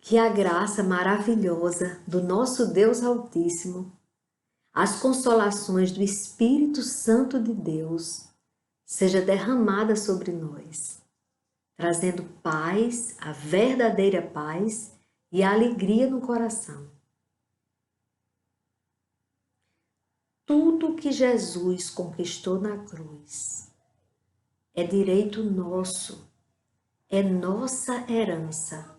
Que a graça maravilhosa do nosso Deus Altíssimo, as consolações do Espírito Santo de Deus, seja derramada sobre nós, trazendo paz, a verdadeira paz e a alegria no coração. Tudo que Jesus conquistou na cruz é direito nosso, é nossa herança.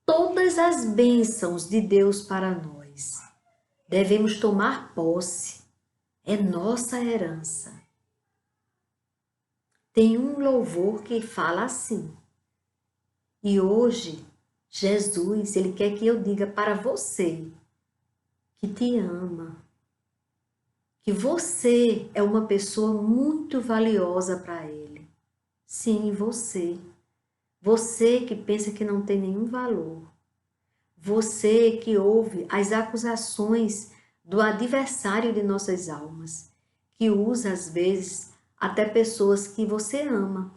Todas as bênçãos de Deus para nós devemos tomar posse, é nossa herança. Tem um louvor que fala assim, e hoje Jesus, Ele quer que eu diga para você que te ama, que você é uma pessoa muito valiosa para Ele. Sim, você. Você que pensa que não tem nenhum valor. Você que ouve as acusações do adversário de nossas almas, que usa às vezes até pessoas que você ama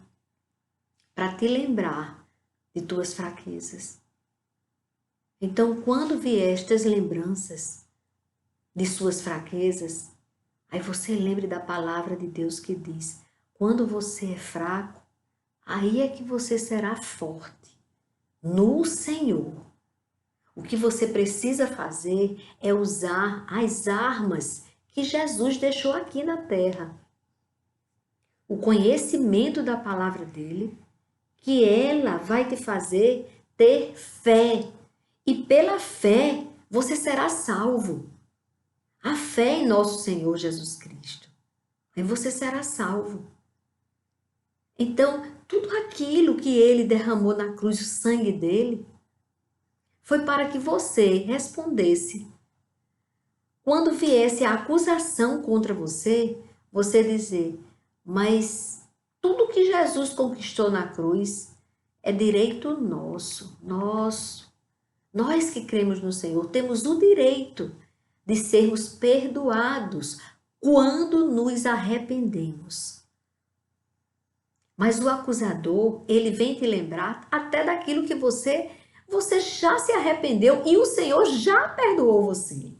para te lembrar de tuas fraquezas. Então, quando vier estas lembranças de suas fraquezas, aí você lembre da palavra de Deus que diz: quando você é fraco, aí é que você será forte no Senhor. O que você precisa fazer é usar as armas que Jesus deixou aqui na terra. O conhecimento da palavra dele, que ela vai te fazer ter fé. E pela fé você será salvo. A fé em nosso Senhor Jesus Cristo. Aí você será salvo. Então, tudo aquilo que ele derramou na cruz, o sangue dele, foi para que você respondesse. Quando viesse a acusação contra você, você dizer: mas tudo que Jesus conquistou na cruz é direito nosso, nosso. Nós que cremos no Senhor temos o direito de sermos perdoados quando nos arrependemos. Mas o acusador, ele vem te lembrar até daquilo que você já se arrependeu e o Senhor já perdoou você.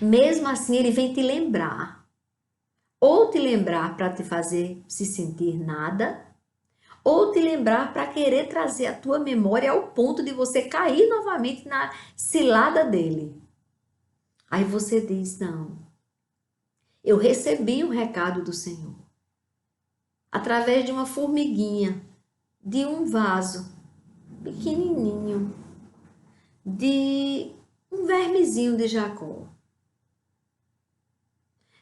Mesmo assim, ele vem te lembrar. Ou te lembrar para te fazer se sentir nada, ou te lembrar para querer trazer a tua memória ao ponto de você cair novamente na cilada dele. Aí você diz: não, eu recebi um recado do Senhor. Através de uma formiguinha, de um vaso pequenininho, de um vermezinho de Jacó,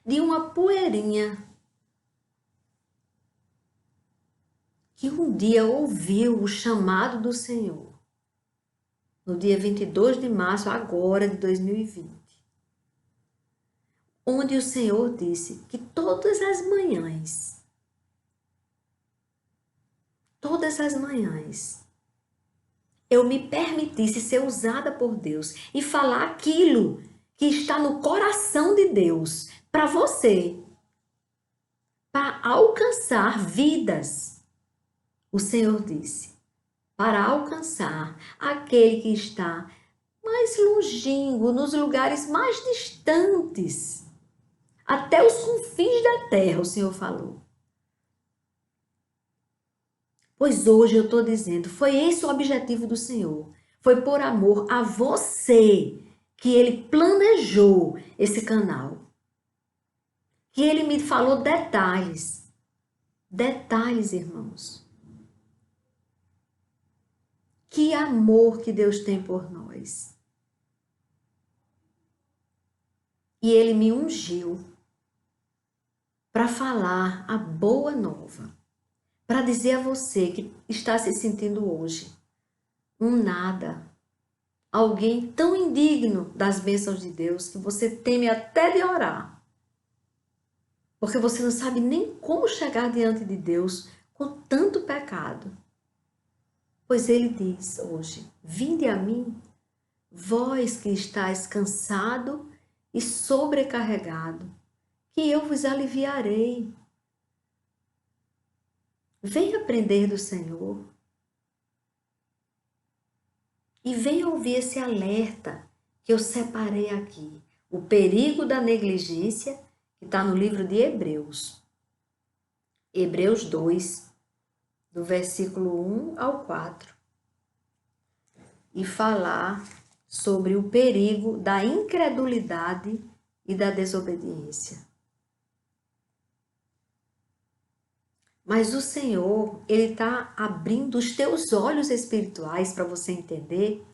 de uma poeirinha que um dia ouviu o chamado do Senhor, no dia 22 de março agora de 2020, onde o Senhor disse que todas as manhãs, eu me permitisse ser usada por Deus e falar aquilo que está no coração de Deus para você, para alcançar vidas. O Senhor disse: para alcançar aquele que está mais longínquo, nos lugares mais distantes, até os confins da terra, o Senhor falou. Pois hoje eu estou dizendo, foi esse o objetivo do Senhor. Foi por amor a você que Ele planejou esse canal. Que Ele me falou detalhes. Detalhes, irmãos. Que amor que Deus tem por nós. E Ele me ungiu para falar a boa nova. Para dizer a você que está se sentindo hoje um nada, alguém tão indigno das bênçãos de Deus que você teme até de orar, porque você não sabe nem como chegar diante de Deus com tanto pecado. Pois Ele diz hoje: vinde a mim, vós que estáis cansado e sobrecarregado, que eu vos aliviarei. Venha aprender do Senhor. E venha ouvir esse alerta que eu separei aqui. O perigo da negligência, que está no livro de Hebreus. Hebreus 2, do versículo 1 ao 4. E falar sobre o perigo da incredulidade e da desobediência. Mas o Senhor, Ele está abrindo os teus olhos espirituais para você entender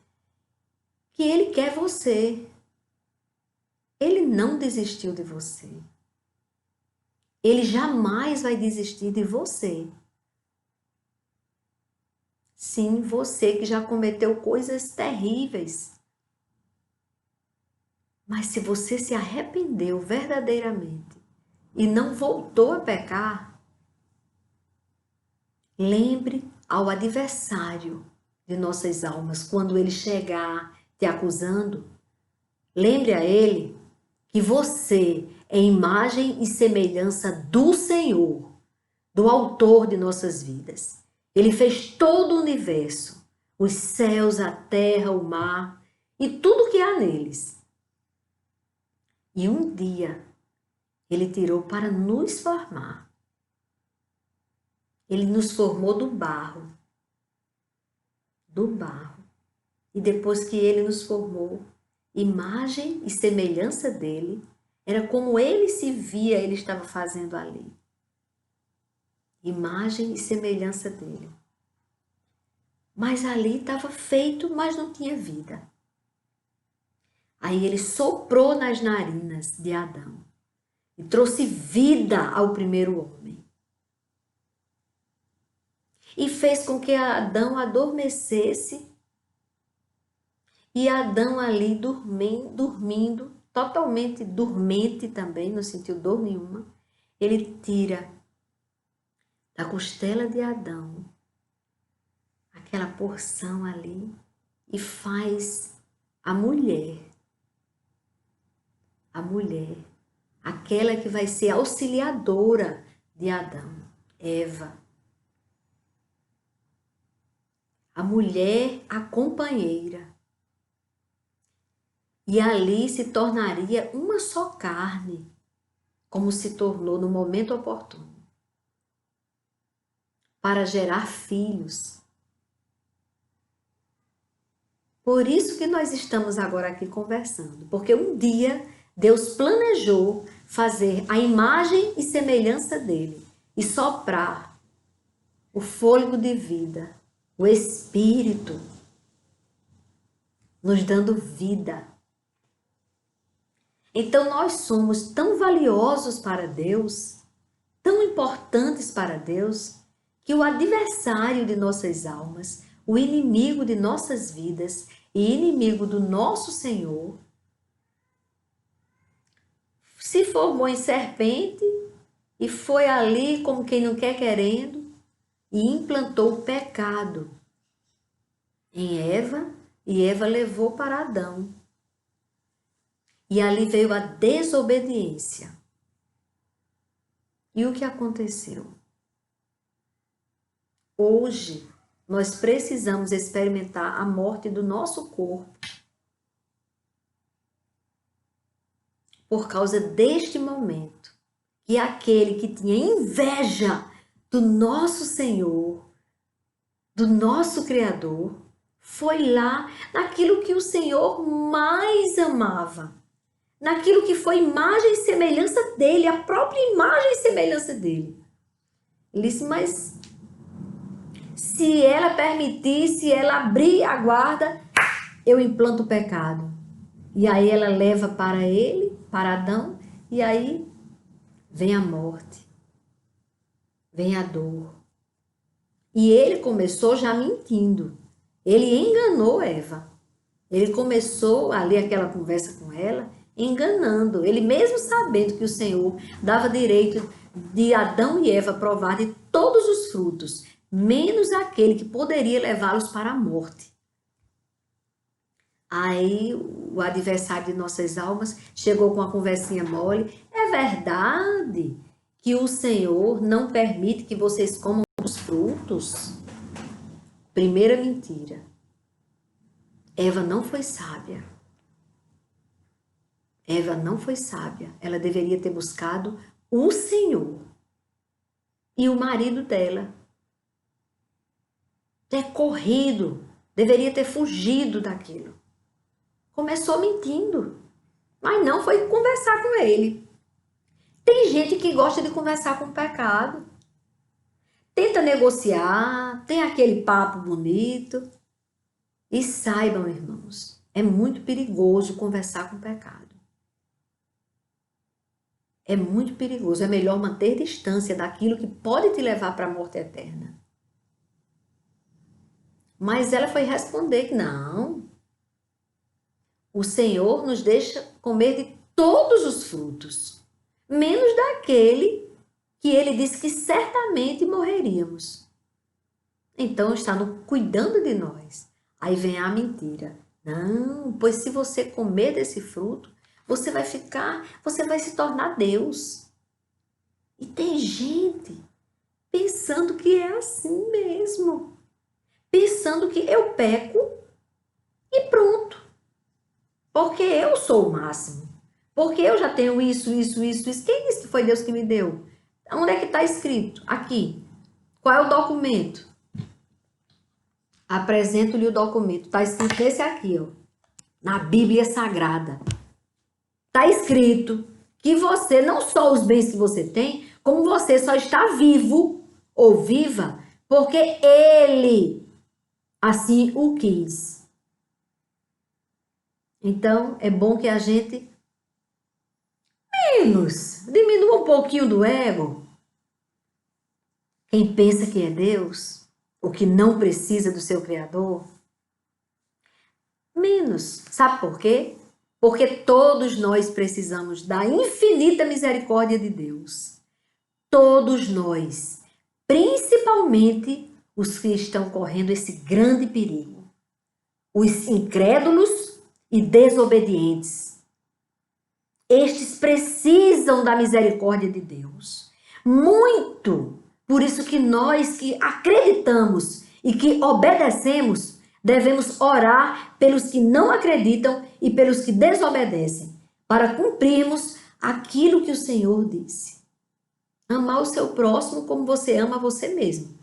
que Ele quer você. Ele não desistiu de você. Ele jamais vai desistir de você. Sim, você que já cometeu coisas terríveis. Mas se você se arrependeu verdadeiramente e não voltou a pecar, lembre ao adversário de nossas almas, quando ele chegar te acusando, lembre a ele que você é imagem e semelhança do Senhor, do autor de nossas vidas. Ele fez todo o universo, os céus, a terra, o mar e tudo que há neles. E um dia ele tirou para nos formar. Ele nos formou do barro. Do barro. E depois que ele nos formou, imagem e semelhança dele, era como ele se via, ele estava fazendo ali. Imagem e semelhança dele. Mas ali estava feito, mas não tinha vida. Aí ele soprou nas narinas de Adão e trouxe vida ao primeiro homem. E fez com que Adão adormecesse e Adão ali dormindo, totalmente dormente também, não sentiu dor nenhuma, ele tira da costela de Adão aquela porção ali e faz a mulher, aquela que vai ser auxiliadora de Adão, Eva. A mulher, a companheira. E ali se tornaria uma só carne, como se tornou no momento oportuno, para gerar filhos. Por isso que nós estamos agora aqui conversando, porque um dia Deus planejou fazer a imagem e semelhança dele e soprar o fôlego de vida, o Espírito, nos dando vida. Então nós somos tão valiosos para Deus, tão importantes para Deus, que o adversário de nossas almas, o inimigo de nossas vidas e inimigo do nosso Senhor, se formou em serpente e foi ali como quem não quer querendo e implantou o pecado em Eva e Eva levou para Adão. E ali veio a desobediência. E o que aconteceu? Hoje, nós precisamos experimentar a morte do nosso corpo por causa deste momento. E aquele que tinha inveja do nosso Senhor, do nosso Criador, foi lá naquilo que o Senhor mais amava. Naquilo que foi imagem e semelhança dele, a própria imagem e semelhança dele. Ele disse, mas se ela permitir, se ela abrir a guarda, eu implanto o pecado. E aí ela leva para ele, para Adão, e aí vem a morte, vem a dor. E ele começou já mentindo. Ele enganou Eva. Ele começou ali aquela conversa com ela, enganando. Ele mesmo sabendo que o Senhor dava direito de Adão e Eva provar de todos os frutos, menos aquele que poderia levá-los para a morte. Aí o adversário de nossas almas chegou com uma conversinha mole. É verdade que o Senhor não permite que vocês comam os frutos? Primeira mentira. Eva não foi sábia. Eva não foi sábia. Ela deveria ter buscado o Senhor. E o marido dela ter corrido, deveria ter fugido daquilo. Começou mentindo, mas não foi conversar com ele. Tem gente que gosta de conversar com o pecado. Tenta negociar, tem aquele papo bonito. E saibam, irmãos, é muito perigoso conversar com o pecado. É muito perigoso. É melhor manter distância daquilo que pode te levar para a morte eterna. Mas ela foi responder que não. O Senhor nos deixa comer de todos os frutos, menos daquele que ele disse que certamente morreríamos. Então está cuidando de nós. Aí vem a mentira. Não, pois se você comer desse fruto, você vai se tornar Deus. E tem gente pensando que é assim mesmo. Pensando que eu peco e pronto. Porque eu sou o máximo. Porque eu já tenho isso. Quem disse que foi Deus que me deu? Onde é que está escrito? Aqui. Qual é o documento? Apresento-lhe o documento. Está escrito esse aqui, ó. Na Bíblia Sagrada. Está escrito que você, não só os bens que você tem, como você só está vivo ou viva porque Ele assim o quis. Então, é bom que a gente diminua um pouquinho do ego. Quem pensa que é Deus, ou que não precisa do seu Criador, menos. Sabe por quê? Porque todos nós precisamos da infinita misericórdia de Deus. Todos nós, principalmente os que estão correndo esse grande perigo. Os incrédulos e desobedientes. Estes precisam da misericórdia de Deus. Muito. Por isso que nós que acreditamos e que obedecemos, devemos orar pelos que não acreditam e pelos que desobedecem, para cumprirmos aquilo que o Senhor disse. Amar o seu próximo como você ama você mesmo.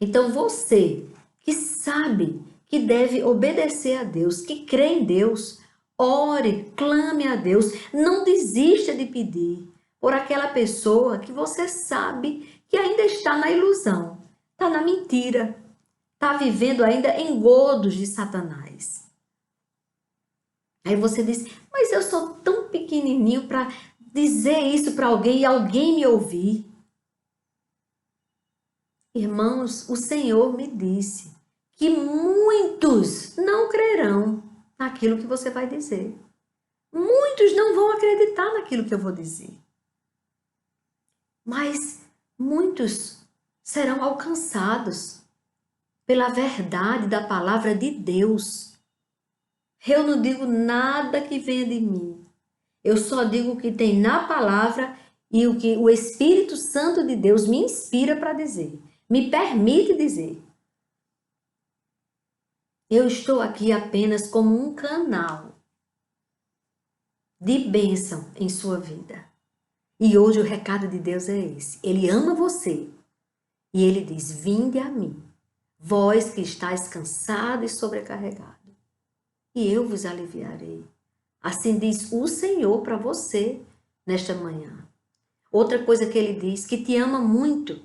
Então você que sabe que deve obedecer a Deus, que crê em Deus, ore, clame a Deus, não desista de pedir por aquela pessoa que você sabe que ainda está na ilusão, está na mentira, está vivendo ainda engodos de Satanás. Aí você diz, mas eu sou tão pequenininho para dizer isso para alguém e alguém me ouvir. Irmãos, o Senhor me disse que muitos não crerão naquilo que você vai dizer. Muitos não vão acreditar naquilo que eu vou dizer. Mas muitos serão alcançados pela verdade da palavra de Deus. Eu não digo nada que venha de mim. Eu só digo o que tem na palavra e o que o Espírito Santo de Deus me inspira para dizer, me permite dizer. Eu estou aqui apenas como um canal de bênção em sua vida. E hoje o recado de Deus é esse. Ele ama você. E ele diz, vinde a mim, vós que estáis cansado e sobrecarregado, e eu vos aliviarei. Assim diz o Senhor para você nesta manhã. Outra coisa que ele diz, que te ama muito.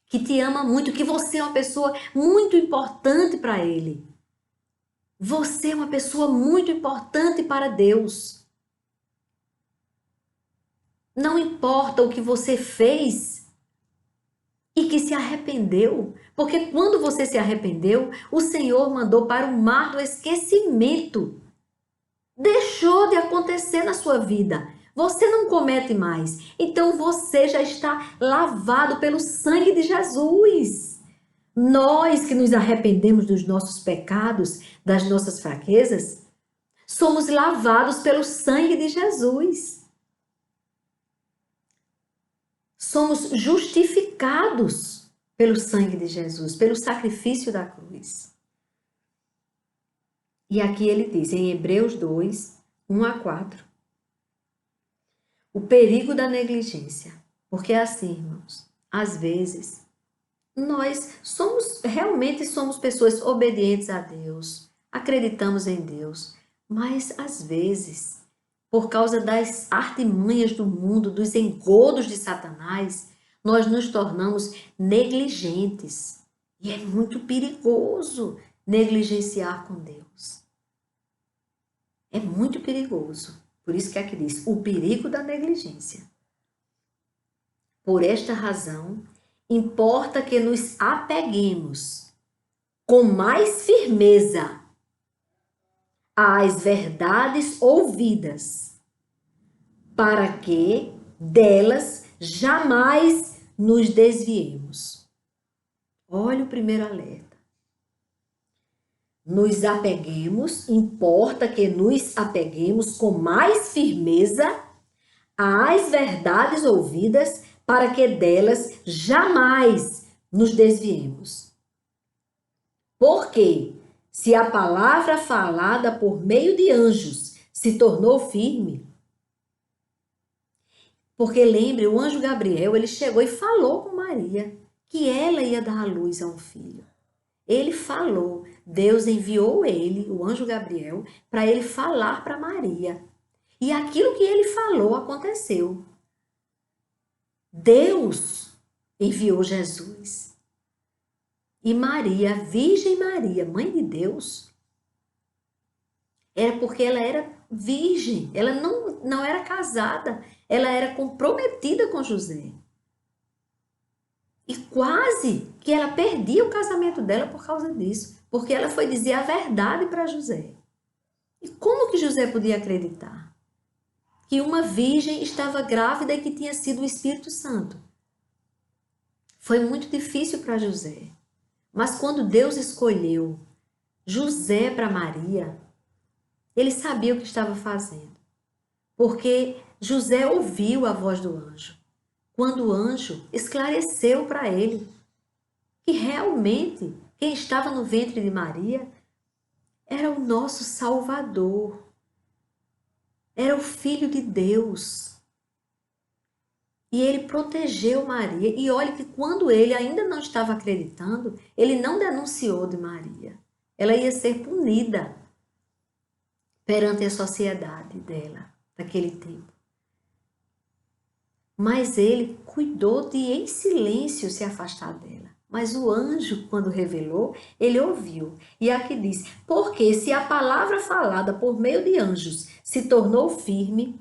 Que te ama muito, que você é uma pessoa muito importante para ele. Você é uma pessoa muito importante para Deus. Não importa o que você fez e que se arrependeu, porque quando você se arrependeu, o Senhor mandou para o mar do esquecimento. Deixou de acontecer na sua vida. Você não comete mais. Então você já está lavado pelo sangue de Jesus. Nós que nos arrependemos dos nossos pecados, das nossas fraquezas, somos lavados pelo sangue de Jesus. Somos justificados pelo sangue de Jesus, pelo sacrifício da cruz. E aqui ele diz, em Hebreus 2, 1 a 4, o perigo da negligência. Porque assim, irmãos, às vezes, nós realmente somos pessoas obedientes a Deus, acreditamos em Deus, mas às vezes, por causa das artimanhas do mundo, dos engodos de Satanás, nós nos tornamos negligentes. E é muito perigoso negligenciar com Deus. É muito perigoso. Por isso que aqui diz, o perigo da negligência. Por esta razão, importa que nos apeguemos com mais firmeza às verdades ouvidas, para que delas jamais nos desviemos. Olha o primeiro alerta. Nos apeguemos, importa que nos apeguemos com mais firmeza às verdades ouvidas, para que delas jamais nos desviemos. Porque, se a palavra falada por meio de anjos se tornou firme, porque lembre, o anjo Gabriel, ele chegou e falou com Maria que ela ia dar à luz a um filho. Ele falou, Deus enviou ele, o anjo Gabriel, para ele falar para Maria. E aquilo que ele falou aconteceu. Deus enviou Jesus. E Maria, a Virgem Maria, mãe de Deus, era porque ela era virgem, ela não era casada, ela era comprometida com José. E quase que ela perdia o casamento dela por causa disso, porque ela foi dizer a verdade para José. E como que José podia acreditar que uma virgem estava grávida e que tinha sido o Espírito Santo? Foi muito difícil para José. Mas quando Deus escolheu José para Maria, ele sabia o que estava fazendo. Porque José ouviu a voz do anjo. Quando o anjo esclareceu para ele que realmente quem estava no ventre de Maria era o nosso Salvador. Era o Filho de Deus. E ele protegeu Maria. E olha que quando ele ainda não estava acreditando, ele não denunciou de Maria. Ela ia ser punida perante a sociedade dela, daquele tempo. Mas ele cuidou de, em silêncio, se afastar dela. Mas o anjo, quando revelou, ele ouviu. E aqui diz, porque se a palavra falada por meio de anjos se tornou firme,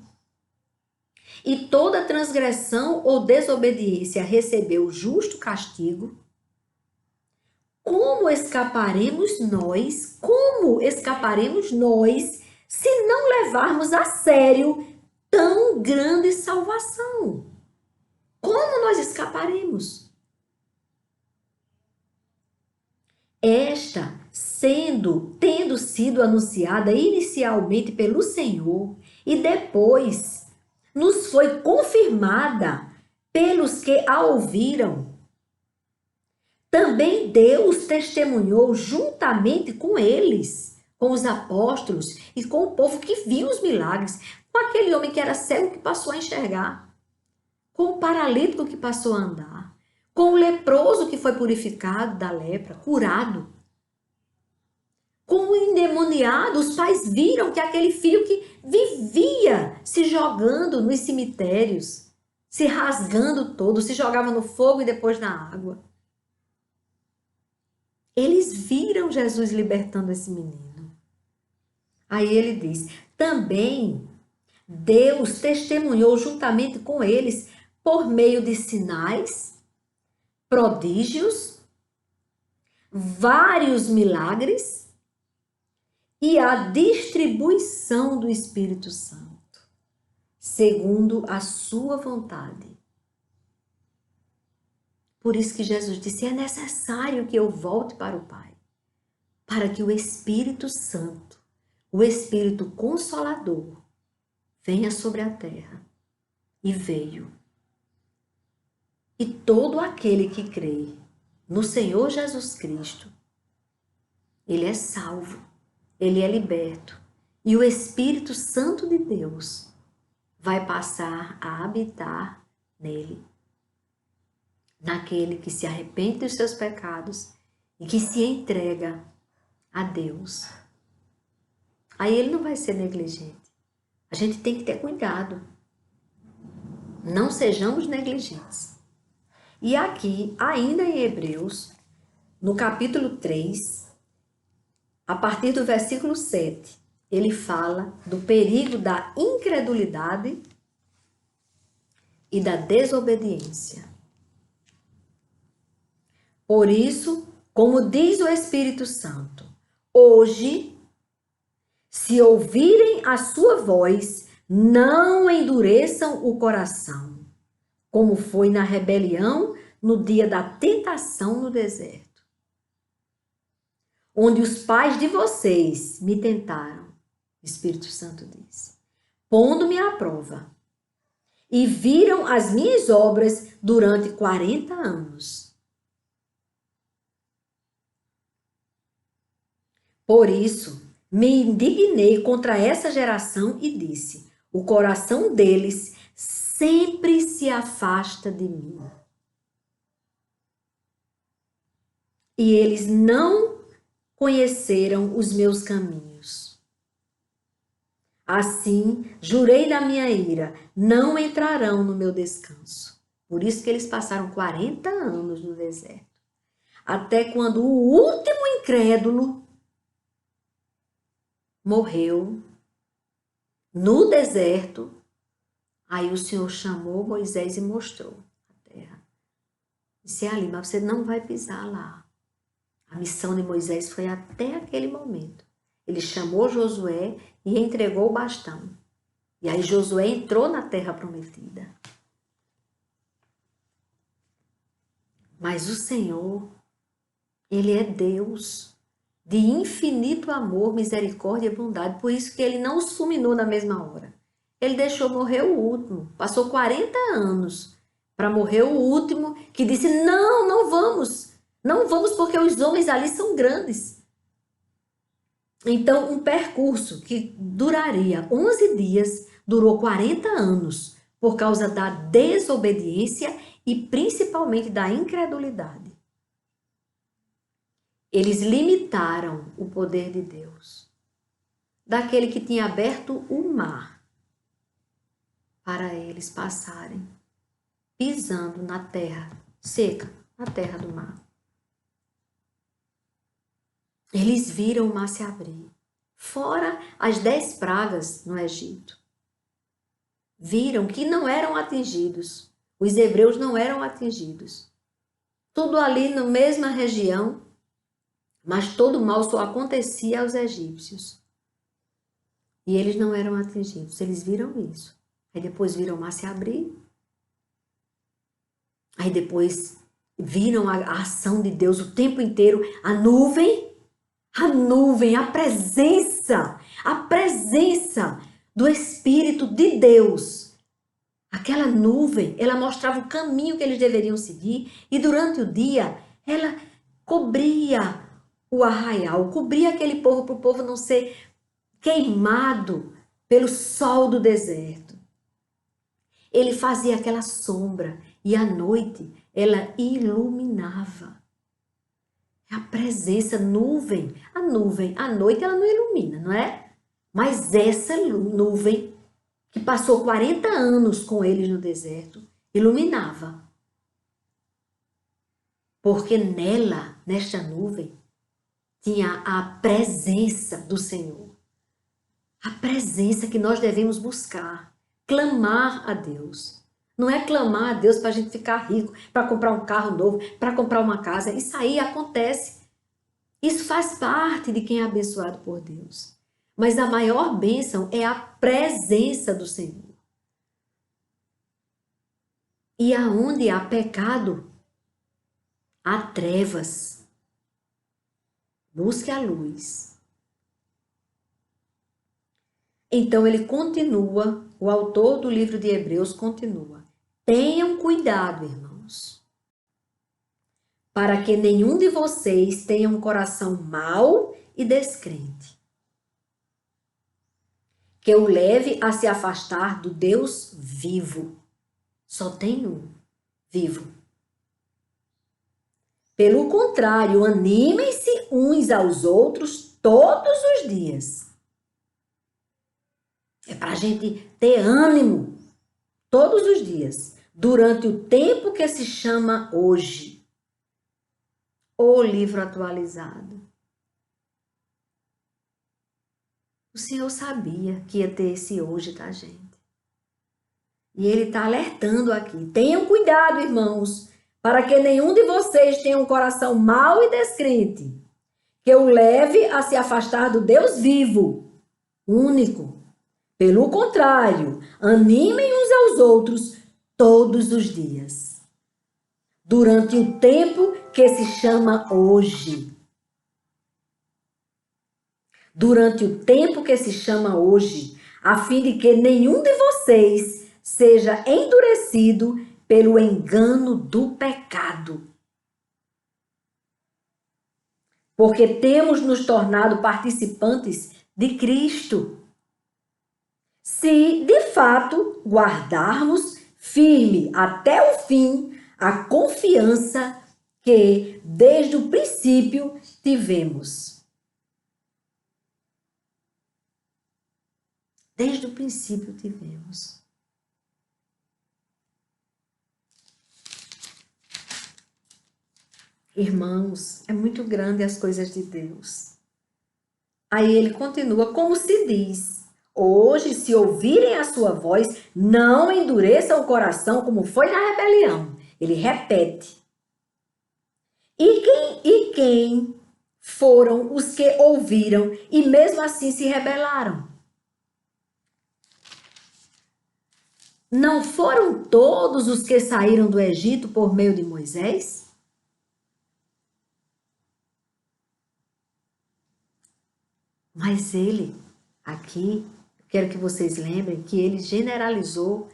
e toda transgressão ou desobediência recebeu justo castigo, como escaparemos nós? Como escaparemos nós se não levarmos a sério tão grande salvação? Como nós escaparemos? Esta, tendo sido anunciada inicialmente pelo Senhor e depois nos foi confirmada pelos que a ouviram, também Deus testemunhou juntamente com eles, com os apóstolos e com o povo que viu os milagres, com aquele homem que era cego que passou a enxergar, com o paralítico que passou a andar, com o leproso que foi purificado da lepra, curado, com o endemoniado. Os pais viram que aquele filho que vivia se jogando nos cemitérios, se rasgando todo, se jogava no fogo e depois na água. Eles viram Jesus libertando esse menino. Aí ele diz, também Deus testemunhou juntamente com eles por meio de sinais, prodígios, vários milagres e a distribuição do Espírito Santo, segundo a sua vontade. Por isso que Jesus disse, é necessário que eu volte para o Pai, para que o Espírito Santo, o Espírito Consolador, venha sobre a terra. E veio. E todo aquele que crê no Senhor Jesus Cristo, ele é salvo. ele é liberto. E o Espírito Santo de Deus vai passar a habitar nele. Naquele que se arrepende dos seus pecados e que se entrega a Deus. Aí ele não vai ser negligente. A gente tem que ter cuidado. Não sejamos negligentes. E aqui, ainda em Hebreus, no capítulo 3, a partir do versículo 7, ele fala do perigo da incredulidade e da desobediência. Por isso, como diz o Espírito Santo, hoje, se ouvirem a sua voz, não endureçam o coração, como foi na rebelião no dia da tentação no deserto, onde os pais de vocês me tentaram, o Espírito Santo diz, pondo-me à prova, e viram as minhas obras durante 40 anos. Por isso, me indignei contra essa geração e disse, o coração deles sempre se afasta de mim. E eles não conheceram os meus caminhos. Assim, jurei na minha ira, não entrarão no meu descanso. Por isso que eles passaram 40 anos no deserto. Até quando o último incrédulo morreu no deserto, aí o Senhor chamou Moisés e mostrou a terra. Disse, ali, mas você não vai pisar lá. A missão de Moisés foi até aquele momento. Ele chamou Josué e entregou o bastão. E aí Josué entrou na terra prometida. Mas o Senhor, Ele é Deus de infinito amor, misericórdia e bondade. Por isso que Ele não os fulminou na mesma hora. Ele deixou morrer o último. Passou 40 anos para morrer o último, que disse, não, não vamos. Não vamos porque os homens ali são grandes. Então, um percurso que duraria 11 dias, durou 40 anos, por causa da desobediência e principalmente da incredulidade. Eles limitaram o poder de Deus, daquele que tinha aberto o mar, para eles passarem, pisando na terra seca, na terra do mar. Eles viram o mar se abrir, fora as 10 pragas no Egito. Viram que não eram atingidos, os hebreus não eram atingidos. Tudo ali na mesma região, mas todo o mal só acontecia aos egípcios. E eles não eram atingidos, eles viram isso. Aí depois viram o mar se abrir. Aí depois viram a ação de Deus o tempo inteiro, a nuvem, a presença do Espírito de Deus. Aquela nuvem, ela mostrava o caminho que eles deveriam seguir e durante o dia ela cobria o arraial, cobria aquele povo para o povo não ser queimado pelo sol do deserto. Ele fazia aquela sombra e à noite ela iluminava. A presença, nuvem, a noite ela não ilumina, não é? Mas essa nuvem que passou 40 anos com eles no deserto, iluminava. Porque nela, nesta nuvem, tinha a presença do Senhor. A presença que nós devemos buscar, clamar a Deus. Não é clamar a Deus para a gente ficar rico, para comprar um carro novo, para comprar uma casa. Isso aí acontece. Isso faz parte de quem é abençoado por Deus. Mas a maior bênção é a presença do Senhor. E aonde há pecado, há trevas. Busque a luz. Então ele continua, o autor do livro de Hebreus continua. Tenham cuidado, irmãos, para que nenhum de vocês tenha um coração mau e descrente, que o leve a se afastar do Deus vivo. Só tem um vivo. Pelo contrário, animem-se uns aos outros todos os dias. É para a gente ter ânimo todos os dias, durante o tempo que se chama hoje. O livro atualizado. O Senhor sabia que ia ter esse hoje, tá, gente? E Ele está alertando aqui. Tenham cuidado, irmãos, para que nenhum de vocês tenha um coração mau e descrente, que o leve a se afastar do Deus vivo, único. Pelo contrário, animem uns aos outros todos os dias, durante o tempo que se chama hoje. Durante o tempo que se chama hoje, a fim de que nenhum de vocês seja endurecido pelo engano do pecado. Porque temos nos tornado participantes de Cristo. Se, de fato, guardarmos firme até o fim a confiança que, desde o princípio, tivemos. Desde o princípio tivemos. Irmãos, é muito grande as coisas de Deus. Aí ele continua, como se diz: hoje, se ouvirem a sua voz, não endureçam o coração como foi na rebelião. Ele repete. E quem foram os que ouviram e mesmo assim se rebelaram? Não foram todos os que saíram do Egito por meio de Moisés? Mas ele, aqui, quero que vocês lembrem que ele generalizou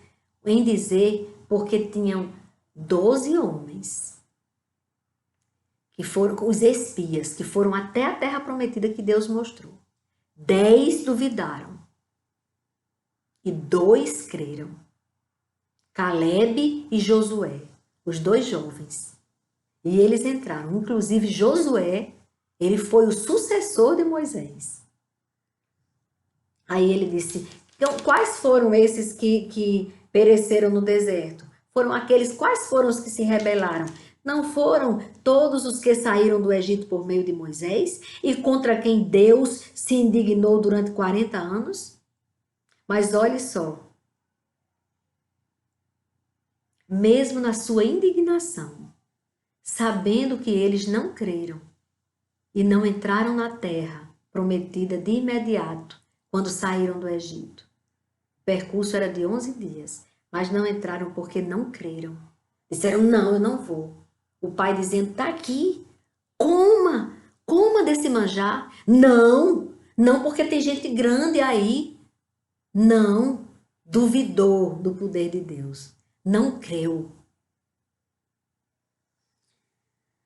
em dizer porque tinham 12 homens, que foram os espias, que foram até a terra prometida que Deus mostrou. 10 duvidaram e 2 creram. Caleb e Josué, os 2 jovens. E eles entraram. Inclusive Josué, ele foi o sucessor de Moisés. Aí ele disse, então, quais foram esses que pereceram no deserto? Quais foram os que se rebelaram? Não foram todos os que saíram do Egito por meio de Moisés e contra quem Deus se indignou durante 40 anos? Mas olhe só, mesmo na sua indignação, sabendo que eles não creram e não entraram na terra prometida de imediato, quando saíram do Egito. O percurso era de 11 dias, mas não entraram porque não creram. Disseram, não, eu não vou. O pai dizendo, está aqui, coma desse manjar. Não, não porque tem gente grande aí. Não, duvidou do poder de Deus. Não creu.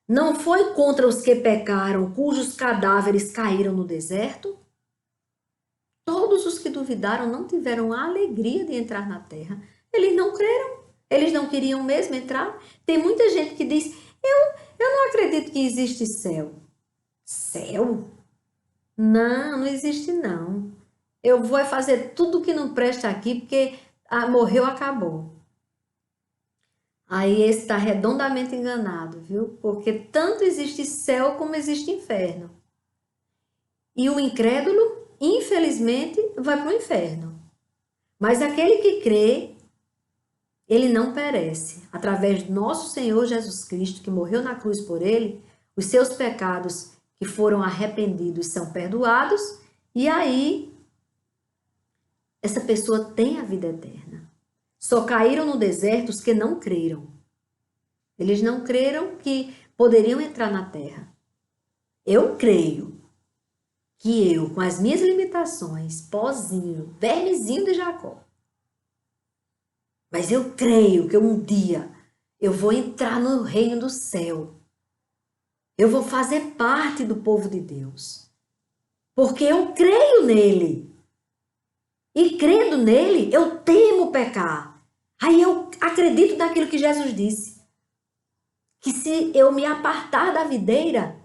Não foi contra os que pecaram, cujos cadáveres caíram no deserto? Todos os que duvidaram não tiveram a alegria de entrar na terra. Eles não creram. Eles não queriam mesmo entrar. Tem muita gente que diz, eu não acredito que existe céu. Céu? Não, não existe não. Eu vou fazer tudo que não presta aqui porque morreu, acabou. Aí esse está redondamente enganado, viu? Porque tanto existe céu como existe inferno. E o incrédulo, infelizmente, vai para o inferno. Mas aquele que crê, ele não perece. Através do nosso Senhor Jesus Cristo, que morreu na cruz por ele, os seus pecados que foram arrependidos são perdoados. E aí, essa pessoa tem a vida eterna. Só caíram no deserto os que não creram. Eles não creram que poderiam entrar na terra. Eu creio que eu, com as minhas limitações, pozinho, vermezinho de Jacó, mas eu creio que um dia eu vou entrar no reino do céu. Eu vou fazer parte do povo de Deus. Porque eu creio nele. E crendo nele, eu temo pecar. Aí eu acredito naquilo que Jesus disse. Que se eu me apartar da videira,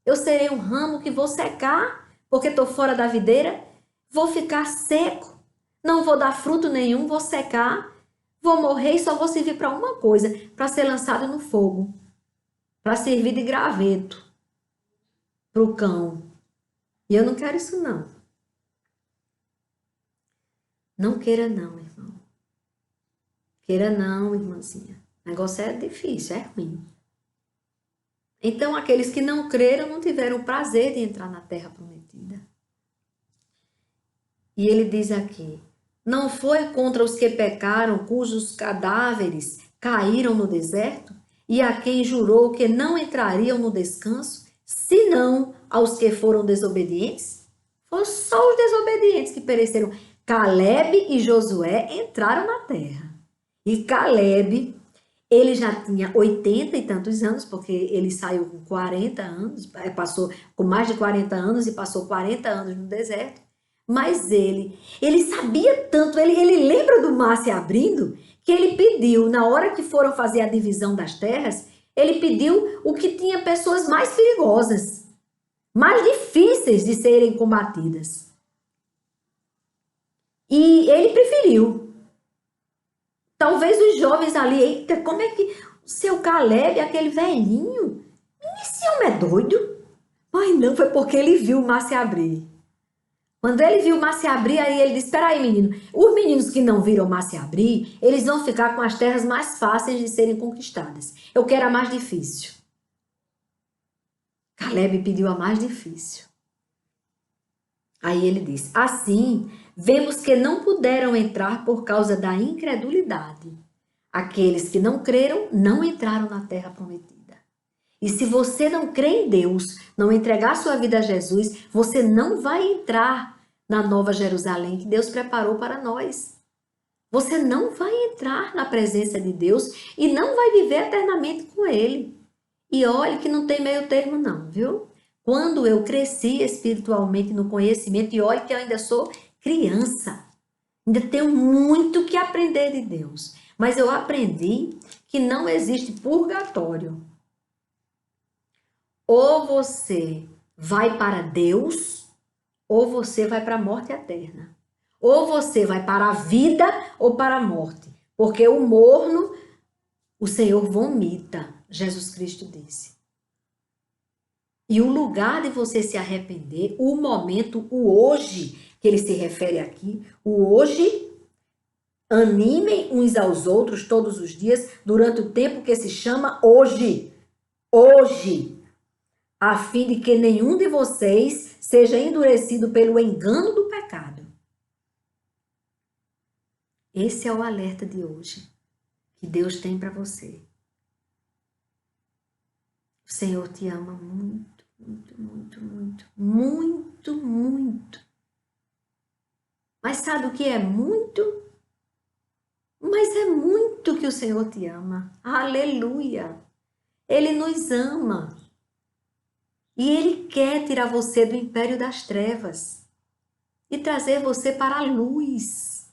eu serei um ramo que vou secar, porque estou fora da videira, vou ficar seco, não vou dar fruto nenhum, vou secar, vou morrer e só vou servir para uma coisa, para ser lançado no fogo, para servir de graveto para o cão. E eu não quero isso não. Não queira não, irmão. Queira não, irmãzinha. O negócio é difícil, é ruim. Então, aqueles que não creram não tiveram o prazer de entrar na terra prometida. E ele diz aqui, não foi contra os que pecaram, cujos cadáveres caíram no deserto, e a quem jurou que não entrariam no descanso, senão aos que foram desobedientes? Foram só os desobedientes que pereceram. Caleb e Josué entraram na terra. E Caleb, ele já tinha 80 e tantos anos, porque ele saiu com 40 anos, passou com mais de 40 anos e passou 40 anos no deserto. Mas ele sabia tanto, ele lembra do mar se abrindo, que ele pediu, na hora que foram fazer a divisão das terras, ele pediu o que tinha pessoas mais perigosas, mais difíceis de serem combatidas. E ele preferiu. Talvez os jovens ali, eita, como é que o seu Caleb, aquele velhinho, esse homem é doido? Mas não, foi porque ele viu o mar se abrir. Quando ele viu o mar se abrir, aí ele disse, espera aí, menino, os meninos que não viram o mar se abrir, eles vão ficar com as terras mais fáceis de serem conquistadas. Eu quero a mais difícil. Caleb pediu a mais difícil. Aí ele disse, assim, vemos que não puderam entrar por causa da incredulidade. Aqueles que não creram, não entraram na terra prometida. E se você não crê em Deus, não entregar sua vida a Jesus, você não vai entrar na Nova Jerusalém que Deus preparou para nós. Você não vai entrar na presença de Deus e não vai viver eternamente com Ele. E olhe que não tem meio termo não, viu? Quando eu cresci espiritualmente no conhecimento, e olhe que eu ainda sou criança, ainda tenho muito que aprender de Deus. Mas eu aprendi que não existe purgatório. Ou você vai para Deus, ou você vai para a morte eterna. Ou você vai para a vida ou para a morte. Porque o morno, o Senhor vomita, Jesus Cristo disse. E o lugar de você se arrepender, o momento, o hoje, que ele se refere aqui, o hoje, animem uns aos outros todos os dias, durante o tempo que se chama hoje. Hoje. A fim de que nenhum de vocês seja endurecido pelo engano do pecado. Esse é o alerta de hoje que Deus tem para você. O Senhor te ama muito, muito, muito, muito, muito, muito. Mas sabe o que é muito? Mas é muito que o Senhor te ama. Aleluia! Ele nos ama. E Ele quer tirar você do império das trevas e trazer você para a luz.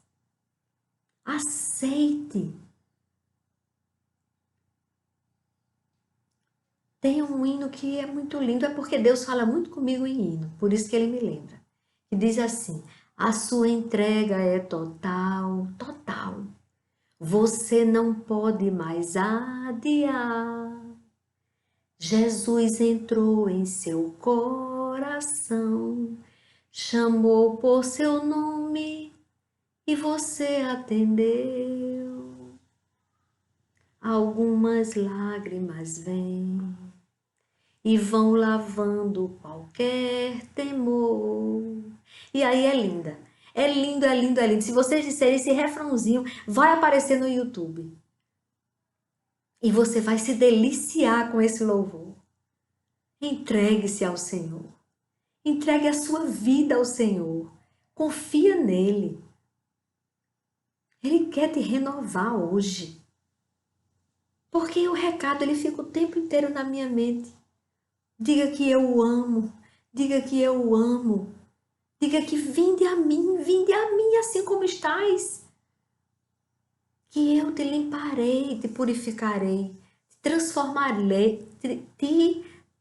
Aceite. Tem um hino que é muito lindo, é porque Deus fala muito comigo em hino, por isso que Ele me lembra. Que diz assim, a sua entrega é total, total. Você não pode mais adiar. Jesus entrou em seu coração, chamou por seu nome e você atendeu. Algumas lágrimas vêm e vão lavando qualquer temor. E aí é linda. É lindo, é lindo, é lindo. Se vocês disserem esse refrãozinho, vai aparecer no YouTube. E você vai se deliciar com esse louvor. Entregue-se ao Senhor. Entregue a sua vida ao Senhor. Confia nele. Ele quer te renovar hoje. Porque o recado ele fica o tempo inteiro na minha mente. Diga que eu o amo. Diga que eu o amo. Diga que vinde a mim, assim como estás. Que eu te limparei, te purificarei, te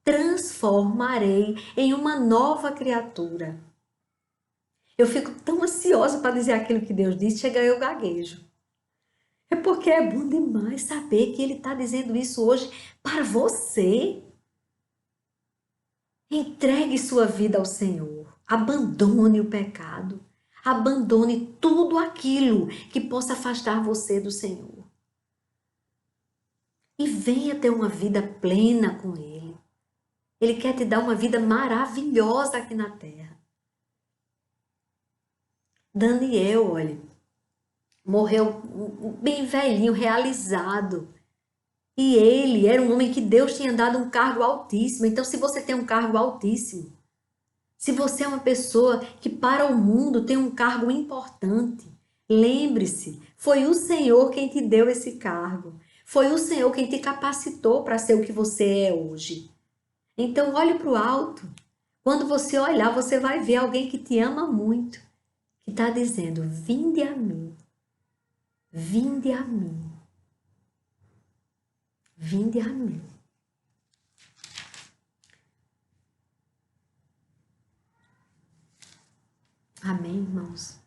transformarei em uma nova criatura. Eu fico tão ansiosa para dizer aquilo que Deus disse, chega eu gaguejo. É porque é bom demais saber que Ele está dizendo isso hoje para você. Entregue sua vida ao Senhor. Abandone o pecado. Abandone tudo aquilo que possa afastar você do Senhor. E venha ter uma vida plena com Ele. Ele quer te dar uma vida maravilhosa aqui na terra. Daniel, olha, morreu bem velhinho, realizado. E ele era um homem que Deus tinha dado um cargo altíssimo. Então, se você tem um cargo altíssimo, se você é uma pessoa que para o mundo tem um cargo importante, lembre-se, foi o Senhor quem te deu esse cargo. Foi o Senhor quem te capacitou para ser o que você é hoje. Então, olhe para o alto. Quando você olhar, você vai ver alguém que te ama muito, que está dizendo: vinde a mim, vinde a mim, vinde a mim. Amém, irmãos?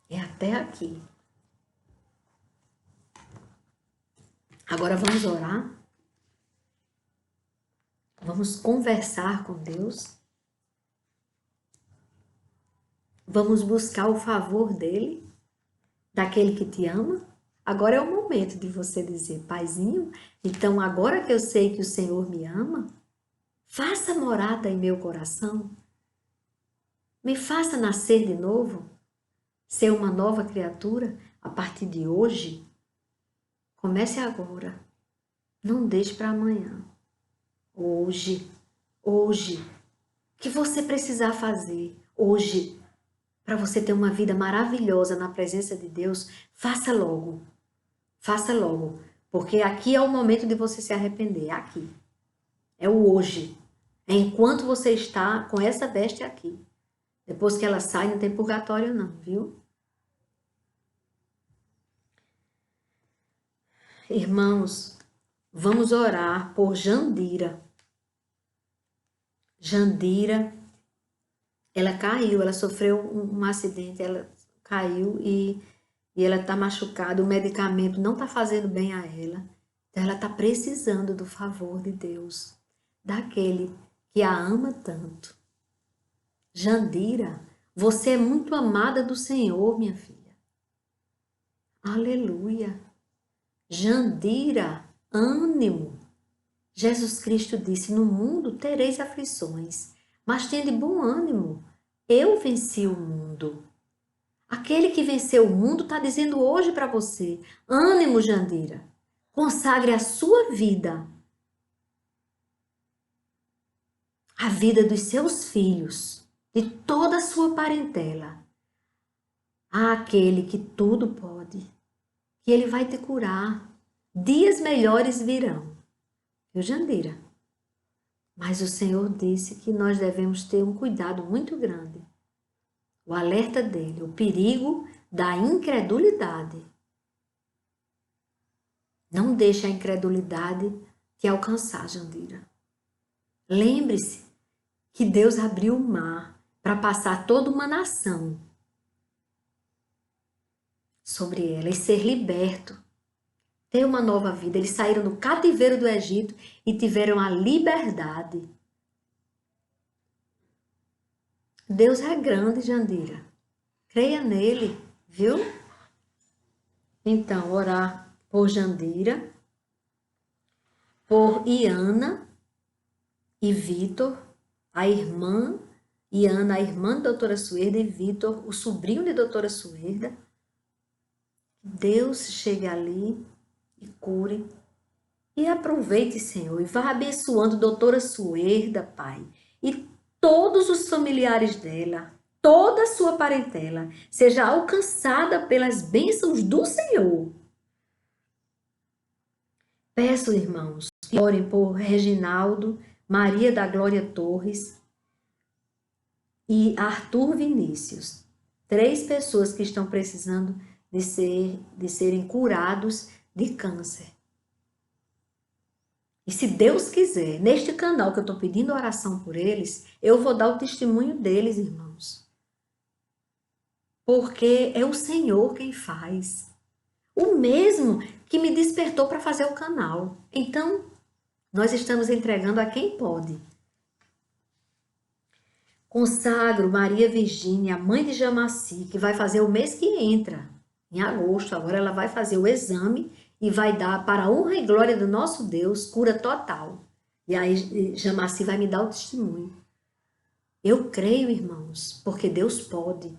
É até aqui. Agora vamos orar. Vamos conversar com Deus. Vamos buscar o favor dele, daquele que te ama. Agora é o momento de você dizer: Paizinho, então agora que eu sei que o Senhor me ama, faça morada em meu coração. Me faça nascer de novo, ser uma nova criatura a partir de hoje. Comece agora. Não deixe para amanhã. Hoje. O que você precisar fazer hoje para você ter uma vida maravilhosa na presença de Deus, faça logo. Faça logo. Porque aqui é o momento de você se arrepender. É aqui. É o hoje. É enquanto você está com essa veste aqui. Depois que ela sai, não tem purgatório não, viu? Irmãos, vamos orar por Jandira. Jandira, ela caiu, ela sofreu um acidente, ela caiu e ela está machucada, o medicamento não está fazendo bem a ela. Então ela está precisando do favor de Deus, daquele que a ama tanto. Jandira, você é muito amada do Senhor, minha filha. Aleluia. Jandira, ânimo. Jesus Cristo disse: no mundo tereis aflições, mas tende bom ânimo. Eu venci o mundo. Aquele que venceu o mundo está dizendo hoje para você: ânimo, Jandira. Consagre a sua vida, a vida dos seus filhos, de toda a sua parentela, àquele que tudo pode, que ele vai te curar. Dias melhores virão. Viu, Jandira? Mas o Senhor disse que nós devemos ter um cuidado muito grande. O alerta dele, o perigo da incredulidade. Não deixe a incredulidade te alcançar, Jandira. Lembre-se que Deus abriu o mar para passar toda uma nação sobre ela e ser liberto, ter uma nova vida. Eles saíram do cativeiro do Egito e tiveram a liberdade. Deus é grande, Jandira. Creia nele, viu? Então, orar por Jandira, por Iana e Vitor, a irmã Iana, a irmã da doutora Suerda, e Vitor, o sobrinho de doutora Suerda. Deus chegue ali e cure. E aproveite, Senhor, e vá abençoando doutora Suerda, Pai, e todos os familiares dela, toda a sua parentela, seja alcançada pelas bênçãos do Senhor. Peço, irmãos, que orem por Reginaldo, Maria da Glória Torres e Arthur Vinícius. 3 pessoas que estão precisando de serem curados de câncer. E se Deus quiser, neste canal que eu estou pedindo oração por eles, eu vou dar o testemunho deles, irmãos. Porque é o Senhor quem faz. O mesmo que me despertou para fazer o canal. Então, nós estamos entregando a quem pode. Consagro Maria Virgínia, mãe de Jamaci, que vai fazer o mês que entra, em agosto. Agora ela vai fazer o exame e vai dar, para a honra e glória do nosso Deus, cura total. E aí Jamaci vai me dar o testemunho. Eu creio, irmãos, porque Deus pode.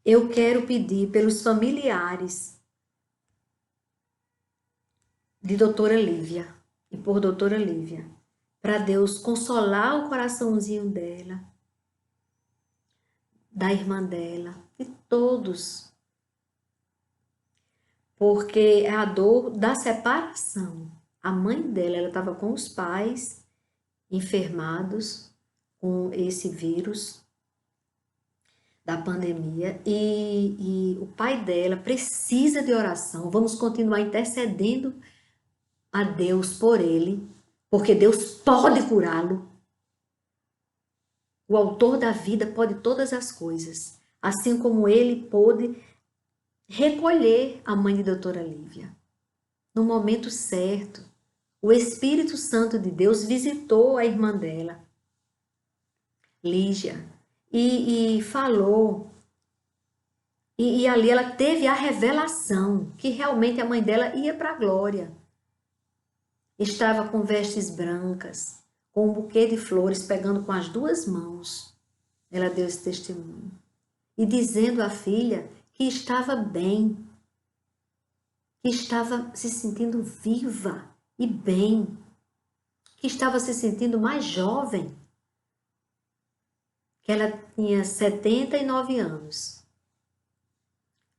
Eu quero pedir pelos familiares de doutora Lívia e por doutora Lívia, para Deus consolar o coraçãozinho dela, da irmã dela, de todos. Porque é a dor da separação. A mãe dela, ela estava com os pais enfermados com esse vírus da pandemia e o pai dela precisa de oração. Vamos continuar intercedendo a Deus por ele, porque Deus pode curá-lo. O autor da vida pode todas as coisas, assim como ele pôde recolher a mãe de doutora Lívia. No momento certo, o Espírito Santo de Deus visitou a irmã dela, Lígia, e falou. E ali ela teve a revelação que realmente a mãe dela ia para a glória. Estava com vestes brancas, com um buquê de flores, pegando com as 2 mãos. Ela deu esse testemunho. E dizendo à filha que estava bem, que estava se sentindo viva e bem, que estava se sentindo mais jovem, que ela tinha 79 anos,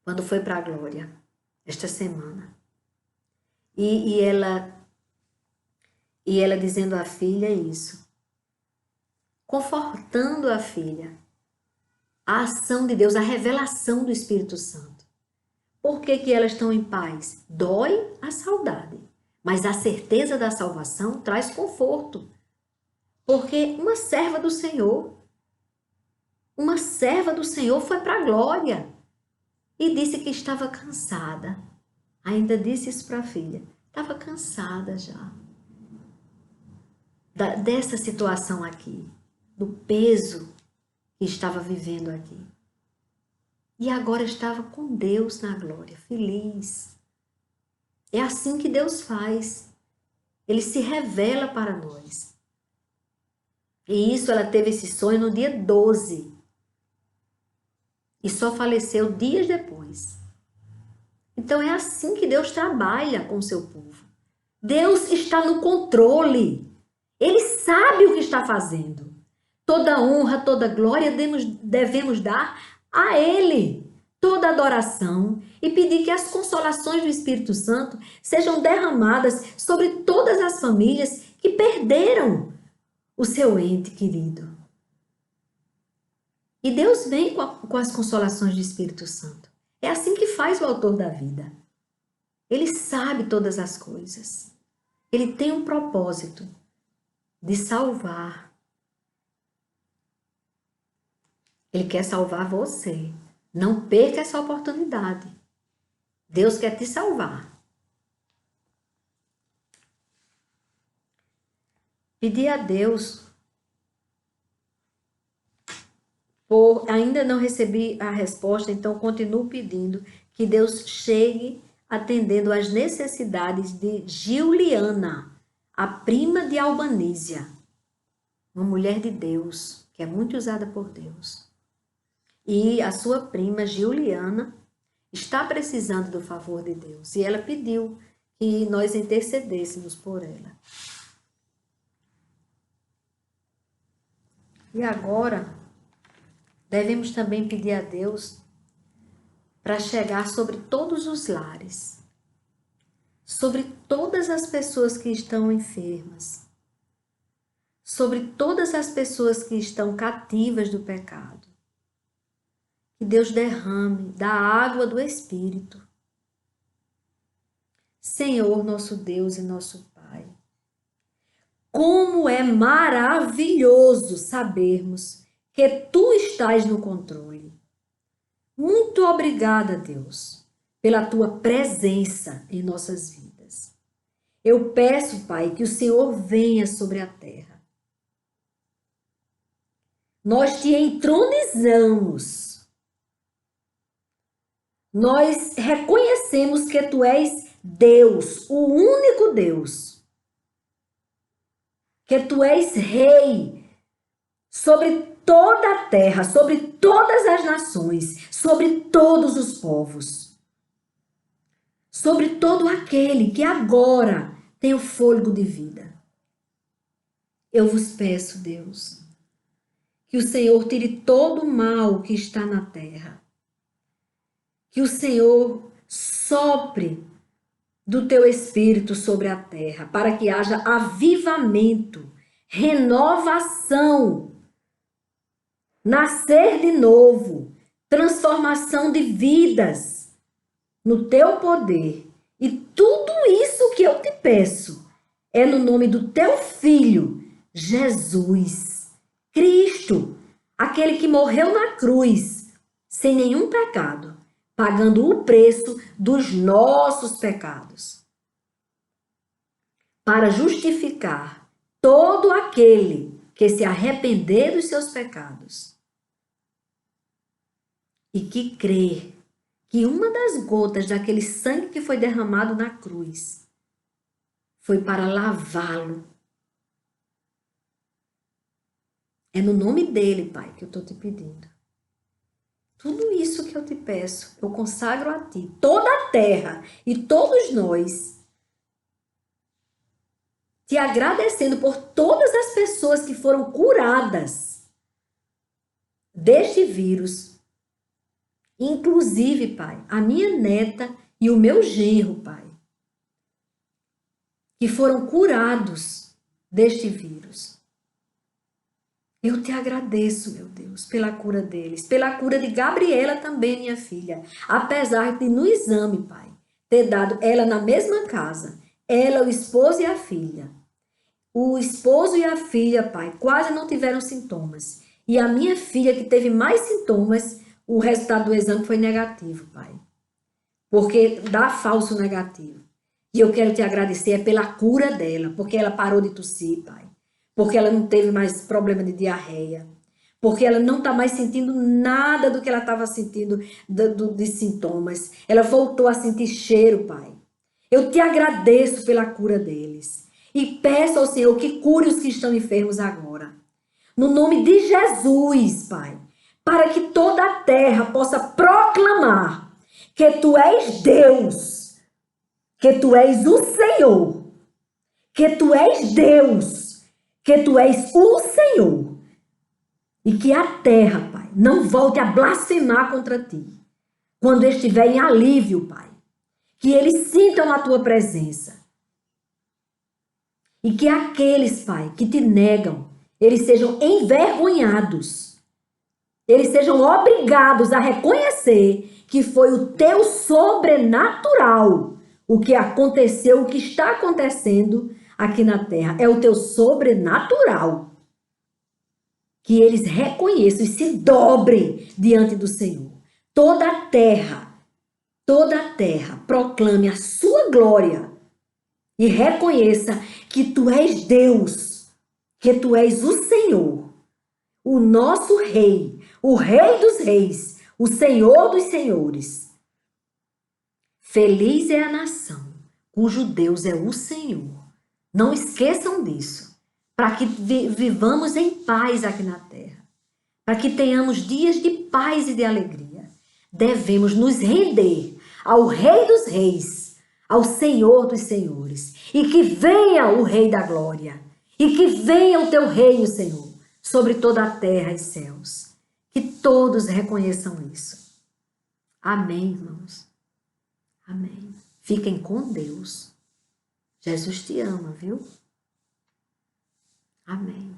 quando foi para a glória, esta semana. E ela dizendo à filha isso, confortando a filha, a ação de Deus, a revelação do Espírito Santo. Por que elas estão em paz? Dói a saudade, mas a certeza da salvação traz conforto. Porque uma serva do Senhor foi para a glória e disse que estava cansada. Ainda disse isso para a filha, estava cansada já dessa situação aqui, do peso que estava vivendo aqui. E agora estava com Deus na glória, feliz. É assim que Deus faz. Ele se revela para nós. E isso, ela teve esse sonho no dia 12. E só faleceu dias depois. Então é assim que Deus trabalha com o seu povo. Deus está no controle. Ele sabe o que está fazendo. Toda honra, toda glória devemos dar a Ele. Toda adoração e pedir que as consolações do Espírito Santo sejam derramadas sobre todas as famílias que perderam o seu ente querido. E Deus vem com as consolações do Espírito Santo. É assim que faz o autor da vida. Ele sabe todas as coisas. Ele tem um propósito de salvar. Ele quer salvar você. Não perca essa oportunidade. Deus quer te salvar. Pedir a Deus ainda não recebi a resposta, então continuo pedindo que Deus chegue atendendo às necessidades de Giuliana, a prima de Albanísia, uma mulher de Deus, que é muito usada por Deus. E a sua prima, Giuliana, está precisando do favor de Deus. E ela pediu que nós intercedêssemos por ela. E agora, devemos também pedir a Deus para chegar sobre todos os lares, sobre todas as pessoas que estão enfermas, sobre todas as pessoas que estão cativas do pecado. Que Deus derrame da água do Espírito. Senhor, nosso Deus e nosso Pai, como é maravilhoso sabermos que Tu estás no controle. Muito obrigada, Deus, pela Tua presença em nossas vidas. Eu peço, Pai, que o Senhor venha sobre a terra. Nós Te entronizamos. Nós reconhecemos que Tu és Deus, o único Deus. Que Tu és Rei sobre toda a terra, sobre todas as nações, sobre todos os povos. Sobre todo aquele que agora tem o fôlego de vida. Eu vos peço, Deus, que o Senhor tire todo o mal que está na terra. Que o Senhor sopre do teu Espírito sobre a terra, para que haja avivamento, renovação, nascer de novo, transformação de vidas no teu poder. E tudo isso que eu te peço é no nome do teu Filho, Jesus Cristo, aquele que morreu na cruz, sem nenhum pecado, pagando o preço dos nossos pecados, para justificar todo aquele que se arrepender dos seus pecados e que crer que uma das gotas daquele sangue que foi derramado na cruz foi para lavá-lo. É no nome dele, Pai, que eu estou te pedindo. Tudo isso que eu te peço, eu consagro a ti, toda a terra e todos nós, te agradecendo por todas as pessoas que foram curadas deste vírus, inclusive, Pai, a minha neta e o meu genro, Pai, que foram curados deste vírus. Eu te agradeço, meu Deus, pela cura deles, pela cura de Gabriela também, minha filha. Apesar de no exame, Pai, ter dado ela na mesma casa, ela, o esposo e a filha. O esposo e a filha, Pai, quase não tiveram sintomas. E a minha filha, que teve mais sintomas, o resultado do exame foi negativo, Pai. Porque dá falso negativo. E eu quero te agradecer pela cura dela, porque ela parou de tossir, Pai. Porque ela não teve mais problema de diarreia, porque ela não está mais sentindo nada do que ela estava sentindo de sintomas. Ela voltou a sentir cheiro, Pai. Eu te agradeço pela cura deles e peço ao Senhor que cure os que estão enfermos agora. No nome de Jesus, Pai, para que toda a terra possa proclamar que Tu és Deus, que Tu és o Senhor, que Tu és Deus, que Tu és o Senhor, e que a terra, Pai, não volte a blasfemar contra Ti, quando estiver em alívio, Pai, que eles sintam a Tua presença, e que aqueles, Pai, que Te negam, eles sejam envergonhados, eles sejam obrigados a reconhecer que foi o Teu sobrenatural, o que aconteceu, o que está acontecendo aqui na terra, é o Teu sobrenatural. Que eles reconheçam e se dobrem diante do Senhor. Toda a terra proclame a sua glória e reconheça que Tu és Deus, que Tu és o Senhor, o nosso Rei, o Rei dos Reis, o Senhor dos Senhores. Feliz é a nação cujo Deus é o Senhor. Não esqueçam disso, para que vivamos em paz aqui na terra, para que tenhamos dias de paz e de alegria. Devemos nos render ao Rei dos Reis, ao Senhor dos Senhores, e que venha o Rei da Glória, e que venha o Teu reino, Senhor, sobre toda a terra e céus. Que todos reconheçam isso. Amém, irmãos? Amém. Fiquem com Deus. Jesus te ama, viu? Amém.